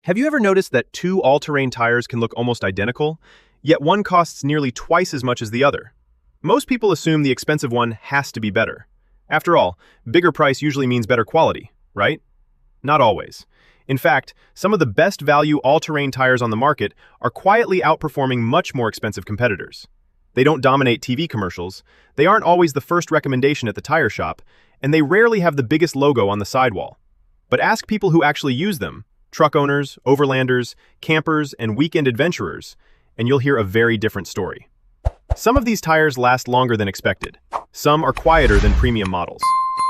Have you ever noticed that two all-terrain tires can look almost identical, yet one costs nearly twice as much as the other? Most people assume the expensive one has to be better. After all, bigger price usually means better quality, right? Not always. In fact, some of the best value all-terrain tires on the market are quietly outperforming much more expensive competitors. They don't dominate TV commercials, they aren't always the first recommendation at the tire shop, and they rarely have the biggest logo on the sidewall. But ask people who actually use them, truck owners, overlanders, campers, and weekend adventurers, and you'll hear a very different story. Some of these tires last longer than expected. Some are quieter than premium models.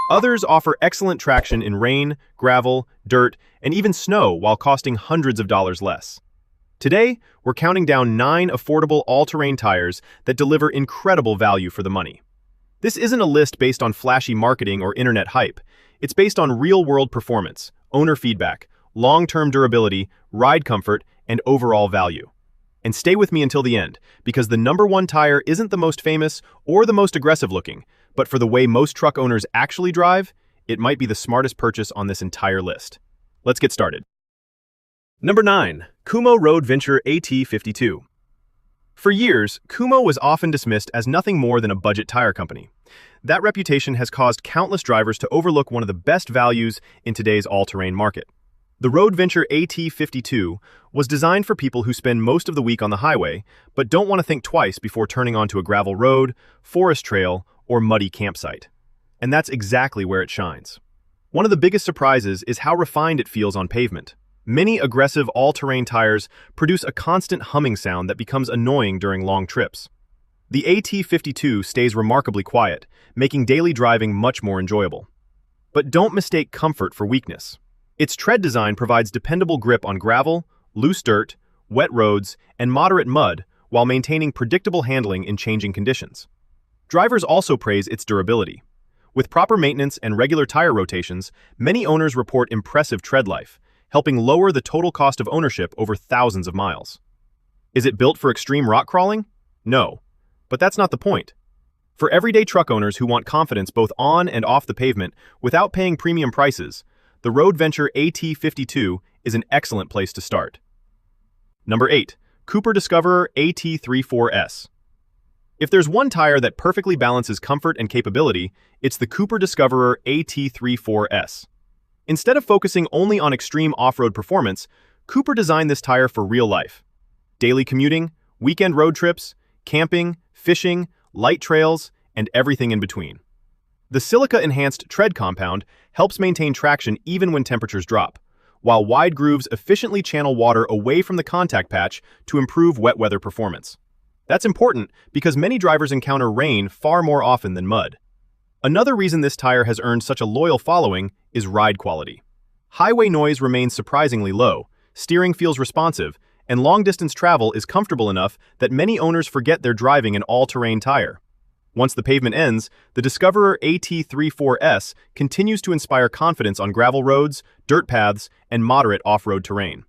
Others offer excellent traction in rain, gravel, dirt, and even snow while costing hundreds of dollars less. Today, we're counting down 9 affordable all-terrain tires that deliver incredible value for the money. This isn't a list based on flashy marketing or internet hype. It's based on real-world performance, owner feedback, long-term durability, ride comfort, and overall value. And stay with me until the end, because the number one tire isn't the most famous or the most aggressive looking, but for the way most truck owners actually drive, it might be the smartest purchase on this entire list. Let's get started. Number 9. Kumho Road Venture AT52. For years, Kumho was often dismissed as nothing more than a budget tire company. That reputation has caused countless drivers to overlook one of the best values in today's all-terrain market. The Road Venture AT52 was designed for people who spend most of the week on the highway, but don't want to think twice before turning onto a gravel road, forest trail, or muddy campsite. And that's exactly where it shines. One of the biggest surprises is how refined it feels on pavement. Many aggressive all-terrain tires produce a constant humming sound that becomes annoying during long trips. The AT52 stays remarkably quiet, making daily driving much more enjoyable. But don't mistake comfort for weakness. Its tread design provides dependable grip on gravel, loose dirt, wet roads, and moderate mud while maintaining predictable handling in changing conditions. Drivers also praise its durability. With proper maintenance and regular tire rotations, many owners report impressive tread life, helping lower the total cost of ownership over thousands of miles. Is it built for extreme rock crawling? No, but that's not the point. For everyday truck owners who want confidence both on and off the pavement without paying premium prices, the Road Venture AT52 is an excellent place to start. Number 8. Discoverer AT3 If there's one tire that perfectly balances comfort and capability, it's the Discoverer AT3 Instead of focusing only on extreme off-road performance, Cooper designed this tire for real life. Daily commuting, weekend road trips, camping, fishing, light trails, and everything in between. The silica-enhanced tread compound helps maintain traction even when temperatures drop, while wide grooves efficiently channel water away from the contact patch to improve wet weather performance. That's important because many drivers encounter rain far more often than mud. Another reason this tire has earned such a loyal following is ride quality. Highway noise remains surprisingly low, steering feels responsive, and long-distance travel is comfortable enough that many owners forget they're driving an all-terrain tire. Once the pavement ends, the Discoverer AT3 continues to inspire confidence on gravel roads, dirt paths, and moderate off-road terrain.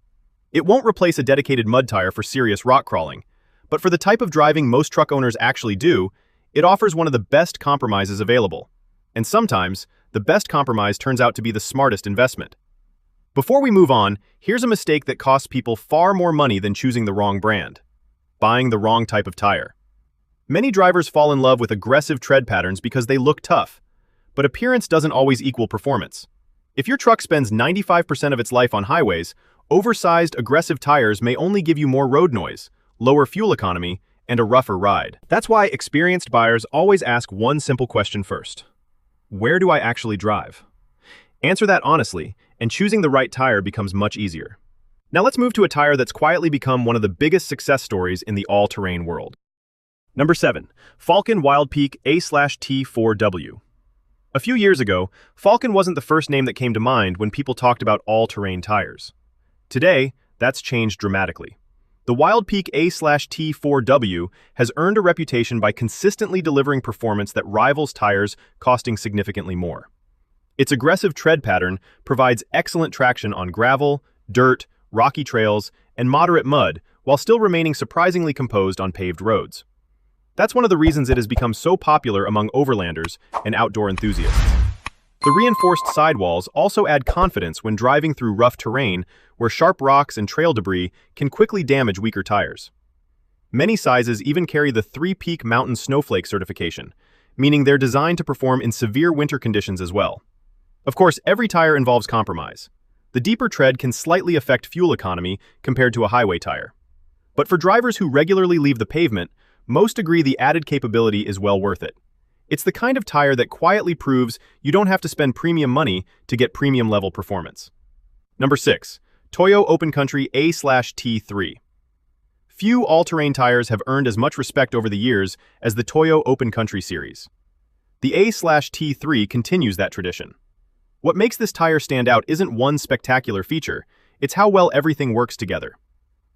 It won't replace a dedicated mud tire for serious rock crawling, but for the type of driving most truck owners actually do, it offers one of the best compromises available. And sometimes, the best compromise turns out to be the smartest investment. Before we move on, here's a mistake that costs people far more money than choosing the wrong brand: buying the wrong type of tire. Many drivers fall in love with aggressive tread patterns because they look tough, but appearance doesn't always equal performance. If your truck spends 95% of its life on highways, oversized, aggressive tires may only give you more road noise, lower fuel economy, and a rougher ride. That's why experienced buyers always ask one simple question first: where do I actually drive? Answer that honestly, and choosing the right tire becomes much easier. Now let's move to a tire that's quietly become one of the biggest success stories in the all-terrain world. Number 7. Falken Wildpeak A/T4W. A few years ago, Falken wasn't the first name that came to mind when people talked about all-terrain tires. Today, that's changed dramatically. The Wildpeak A/T4W has earned a reputation by consistently delivering performance that rivals tires costing significantly more. Its aggressive tread pattern provides excellent traction on gravel, dirt, rocky trails, and moderate mud while still remaining surprisingly composed on paved roads. That's one of the reasons it has become so popular among overlanders and outdoor enthusiasts. The reinforced sidewalls also add confidence when driving through rough terrain, where sharp rocks and trail debris can quickly damage weaker tires. Many sizes even carry the 3-Peak Mountain Snowflake certification, meaning they're designed to perform in severe winter conditions as well. Of course, every tire involves compromise. The deeper tread can slightly affect fuel economy compared to a highway tire. But for drivers who regularly leave the pavement, most agree the added capability is well worth it. It's the kind of tire that quietly proves you don't have to spend premium money to get premium-level performance. Number 6. Toyo Open Country A/T3. Few all-terrain tires have earned as much respect over the years as the Toyo Open Country series. The A/T3 continues that tradition. What makes this tire stand out isn't one spectacular feature, it's how well everything works together.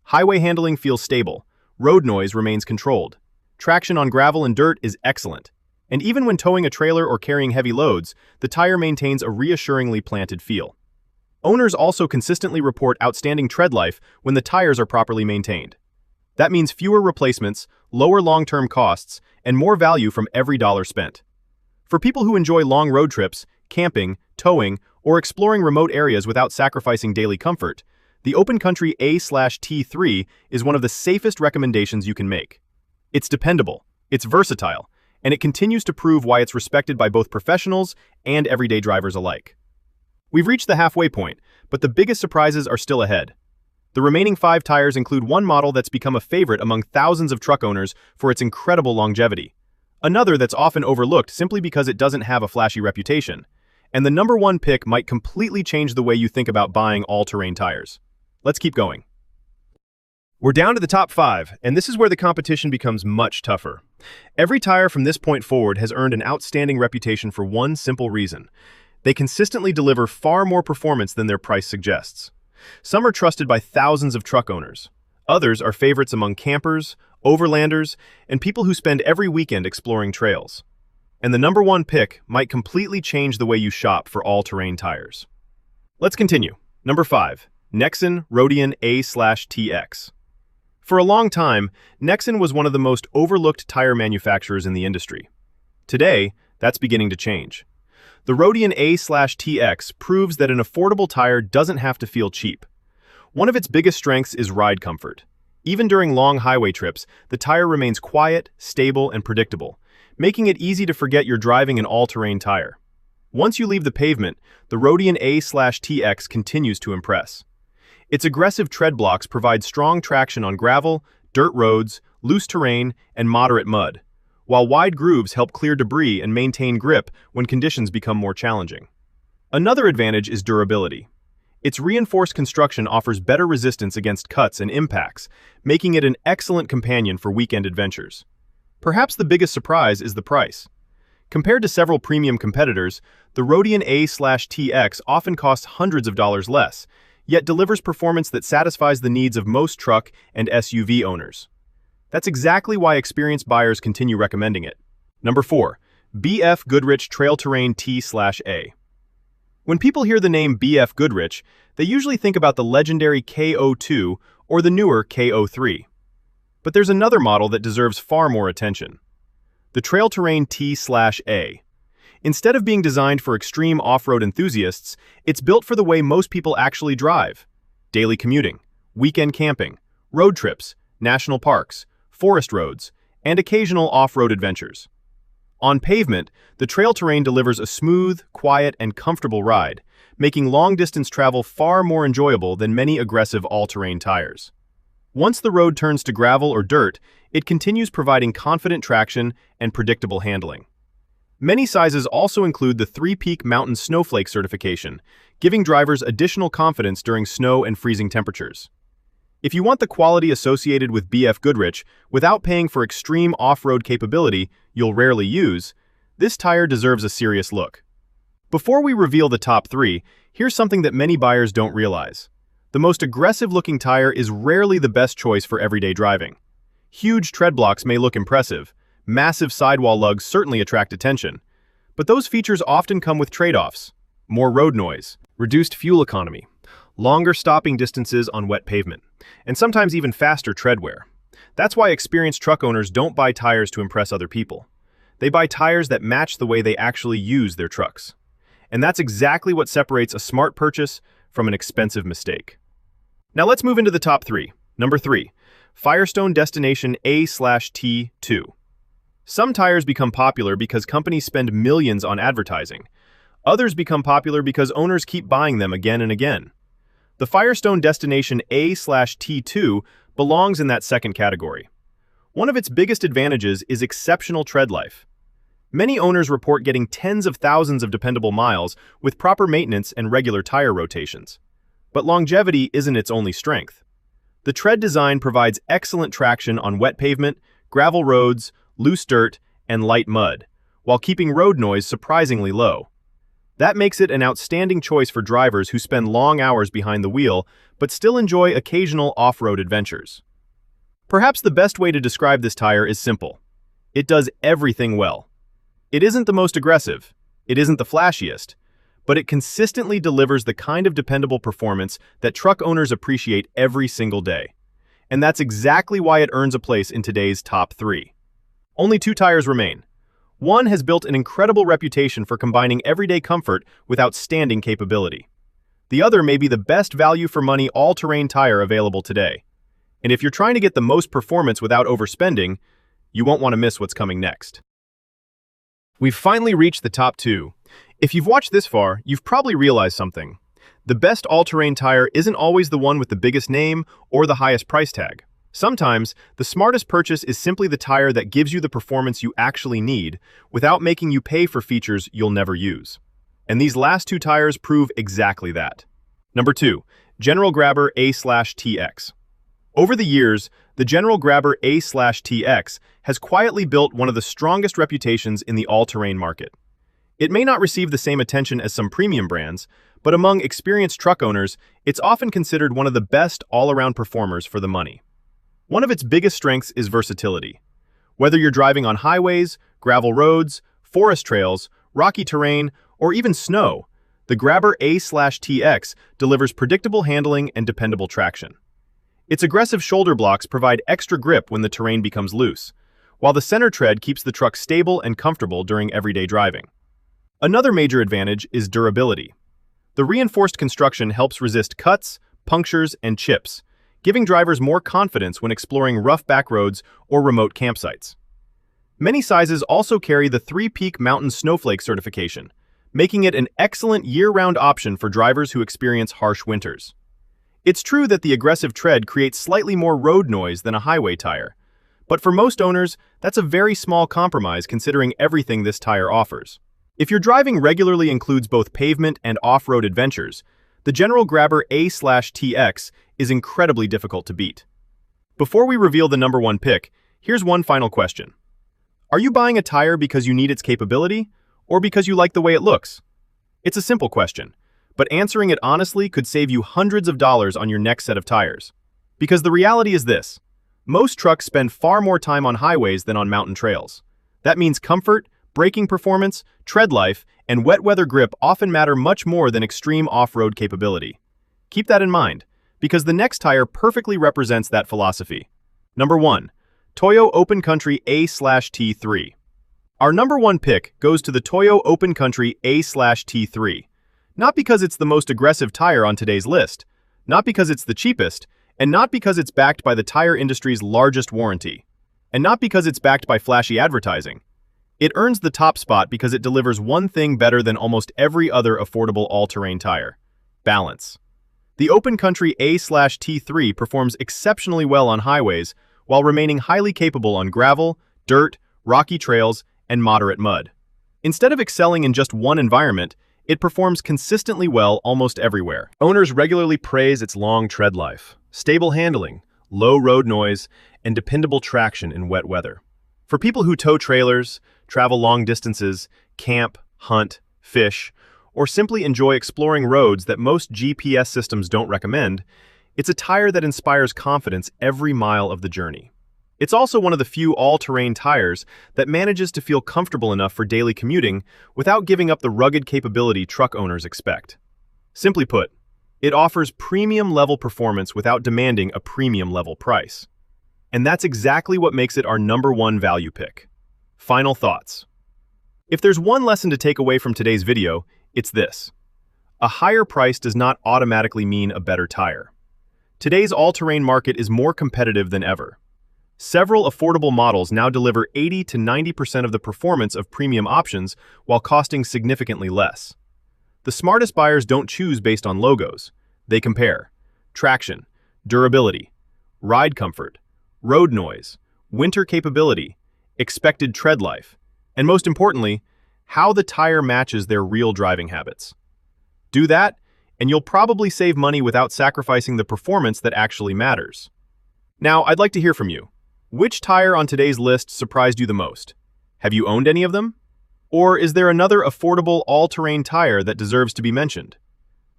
Highway handling feels stable, road noise remains controlled, traction on gravel and dirt is excellent, and even when towing a trailer or carrying heavy loads, the tire maintains a reassuringly planted feel. Owners also consistently report outstanding tread life when the tires are properly maintained. That means fewer replacements, lower long-term costs, and more value from every dollar spent. For people who enjoy long road trips, camping, towing, or exploring remote areas without sacrificing daily comfort, the Open Country A/T3 is one of the safest recommendations you can make. It's dependable, it's versatile, and it continues to prove why it's respected by both professionals and everyday drivers alike. We've reached the halfway point, but the biggest surprises are still ahead. The remaining 5 tires include one model that's become a favorite among thousands of truck owners for its incredible longevity, another that's often overlooked simply because it doesn't have a flashy reputation, and the number 1 pick might completely change the way you think about buying all-terrain tires. Let's keep going. We're down to the top 5, and this is where the competition becomes much tougher. Every tire from this point forward has earned an outstanding reputation for one simple reason. They consistently deliver far more performance than their price suggests. Some are trusted by thousands of truck owners. Others are favorites among campers, overlanders, and people who spend every weekend exploring trails. And the number 1 pick might completely change the way you shop for all-terrain tires. Let's continue. Number 5. Nexen Roadian A/TX. For a long time, Nexen was one of the most overlooked tire manufacturers in the industry. Today, that's beginning to change. The Roadian A/TX proves that an affordable tire doesn't have to feel cheap. One of its biggest strengths is ride comfort. Even during long highway trips, the tire remains quiet, stable, and predictable, making it easy to forget you're driving an all-terrain tire. Once you leave the pavement, the Roadian A/TX continues to impress. Its aggressive tread blocks provide strong traction on gravel, dirt roads, loose terrain, and moderate mud, while wide grooves help clear debris and maintain grip when conditions become more challenging. Another advantage is durability. Its reinforced construction offers better resistance against cuts and impacts, making it an excellent companion for weekend adventures. Perhaps the biggest surprise is the price. Compared to several premium competitors, the Roadian A/TX often costs hundreds of dollars less, yet delivers performance that satisfies the needs of most truck and SUV owners. That's exactly why experienced buyers continue recommending it. Number 4. BFGoodrich Trail-Terrain T/A. When people hear the name BFGoodrich, they usually think about the legendary KO2 or the newer KO3. But there's another model that deserves far more attention. The Trail-Terrain T/A. Instead of being designed for extreme off-road enthusiasts, it's built for the way most people actually drive. Daily commuting, weekend camping, road trips, national parks, forest roads, and occasional off-road adventures. On pavement, the Trail-Terrain delivers a smooth, quiet, and comfortable ride, making long-distance travel far more enjoyable than many aggressive all-terrain tires. Once the road turns to gravel or dirt, it continues providing confident traction and predictable handling. Many sizes also include the 3-Peak Mountain Snowflake certification, giving drivers additional confidence during snow and freezing temperatures. If you want the quality associated with BFGoodrich without paying for extreme off-road capability you'll rarely use, this tire deserves a serious look. Before we reveal the top 3, here's something that many buyers don't realize. The most aggressive-looking tire is rarely the best choice for everyday driving. Huge tread blocks may look impressive, massive sidewall lugs certainly attract attention, but those features often come with trade-offs: more road noise, reduced fuel economy, longer stopping distances on wet pavement, and sometimes even faster tread wear. That's why experienced truck owners don't buy tires to impress other people. They buy tires that match the way they actually use their trucks. And that's exactly what separates a smart purchase from an expensive mistake. Now let's move into the top three. Number 3, Firestone Destination A/T2. Some tires become popular because companies spend millions on advertising. Others become popular because owners keep buying them again and again. The Firestone Destination A/T2 belongs in that second category. One of its biggest advantages is exceptional tread life. Many owners report getting tens of thousands of dependable miles with proper maintenance and regular tire rotations. But longevity isn't its only strength. The tread design provides excellent traction on wet pavement, gravel roads, loose dirt, and light mud, while keeping road noise surprisingly low. That makes it an outstanding choice for drivers who spend long hours behind the wheel but still enjoy occasional off-road adventures. Perhaps the best way to describe this tire is simple. It does everything well. It isn't the most aggressive, it isn't the flashiest, but it consistently delivers the kind of dependable performance that truck owners appreciate every single day. And that's exactly why it earns a place in today's top 3. Only 2 tires remain. One has built an incredible reputation for combining everyday comfort with outstanding capability. The other may be the best value for money all-terrain tire available today. And if you're trying to get the most performance without overspending, you won't want to miss what's coming next. We've finally reached the top 2. If you've watched this far, you've probably realized something. The best all-terrain tire isn't always the one with the biggest name or the highest price tag. Sometimes, the smartest purchase is simply the tire that gives you the performance you actually need without making you pay for features you'll never use. And these last 2 tires prove exactly that. Number 2, General Grabber A/TX. Over the years, the General Grabber A/TX has quietly built one of the strongest reputations in the all-terrain market. It may not receive the same attention as some premium brands, but among experienced truck owners, it's often considered one of the best all-around performers for the money. One of its biggest strengths is versatility. Whether you're driving on highways, gravel roads, forest trails, rocky terrain, or even snow, the Grabber A/TX delivers predictable handling and dependable traction. Its aggressive shoulder blocks provide extra grip when the terrain becomes loose, while the center tread keeps the truck stable and comfortable during everyday driving. Another major advantage is durability. The reinforced construction helps resist cuts, punctures, and chips, giving drivers more confidence when exploring rough back roads or remote campsites. Many sizes also carry the 3-Peak Mountain Snowflake certification, making it an excellent year-round option for drivers who experience harsh winters. It's true that the aggressive tread creates slightly more road noise than a highway tire, but for most owners, that's a very small compromise considering everything this tire offers. If your driving regularly includes both pavement and off-road adventures, the General Grabber A/TX is incredibly difficult to beat. Before we reveal the number 1 pick, here's one final question. Are you buying a tire because you need its capability, or because you like the way it looks? It's a simple question, but answering it honestly could save you hundreds of dollars on your next set of tires. Because the reality is this: most trucks spend far more time on highways than on mountain trails. That means comfort, braking performance, tread life, and wet weather grip often matter much more than extreme off-road capability. Keep that in mind, because the next tire perfectly represents that philosophy. Number 1, Toyo Open Country A/T3. Our number 1 pick goes to the Toyo Open Country A/T3. Not because it's the most aggressive tire on today's list, not because it's the cheapest, and not because it's backed by the tire industry's largest warranty, and not because it's backed by flashy advertising. It earns the top spot because it delivers one thing better than almost every other affordable all-terrain tire: balance. The Open Country A/T3 performs exceptionally well on highways while remaining highly capable on gravel, dirt, rocky trails, and moderate mud. Instead of excelling in just one environment, it performs consistently well almost everywhere. Owners regularly praise its long tread life, stable handling, low road noise, and dependable traction in wet weather. For people who tow trailers, travel long distances, camp, hunt, fish, or simply enjoy exploring roads that most GPS systems don't recommend, it's a tire that inspires confidence every mile of the journey. It's also one of the few all-terrain tires that manages to feel comfortable enough for daily commuting without giving up the rugged capability truck owners expect. Simply put, it offers premium-level performance without demanding a premium-level price. And that's exactly what makes it our number 1 value pick. Final thoughts. If there's one lesson to take away from today's video, it's this: a higher price does not automatically mean a better tire. Today's all-terrain market is more competitive than ever. Several affordable models now deliver 80 to 90% of the performance of premium options while costing significantly less. The smartest buyers don't choose based on logos. They compare traction, durability, ride comfort, road noise, winter capability, expected tread life, and most importantly, how the tire matches their real driving habits. Do that, and you'll probably save money without sacrificing the performance that actually matters. Now, I'd like to hear from you. Which tire on today's list surprised you the most? Have you owned any of them? Or is there another affordable all-terrain tire that deserves to be mentioned?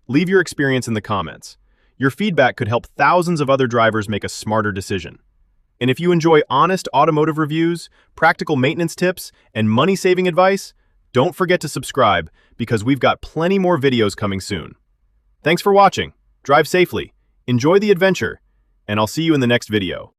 Leave your experience in the comments. Your feedback could help thousands of other drivers make a smarter decision. And if you enjoy honest automotive reviews, practical maintenance tips, and money-saving advice, don't forget to subscribe because we've got plenty more videos coming soon. Thanks for watching. Drive safely, enjoy the adventure, and I'll see you in the next video.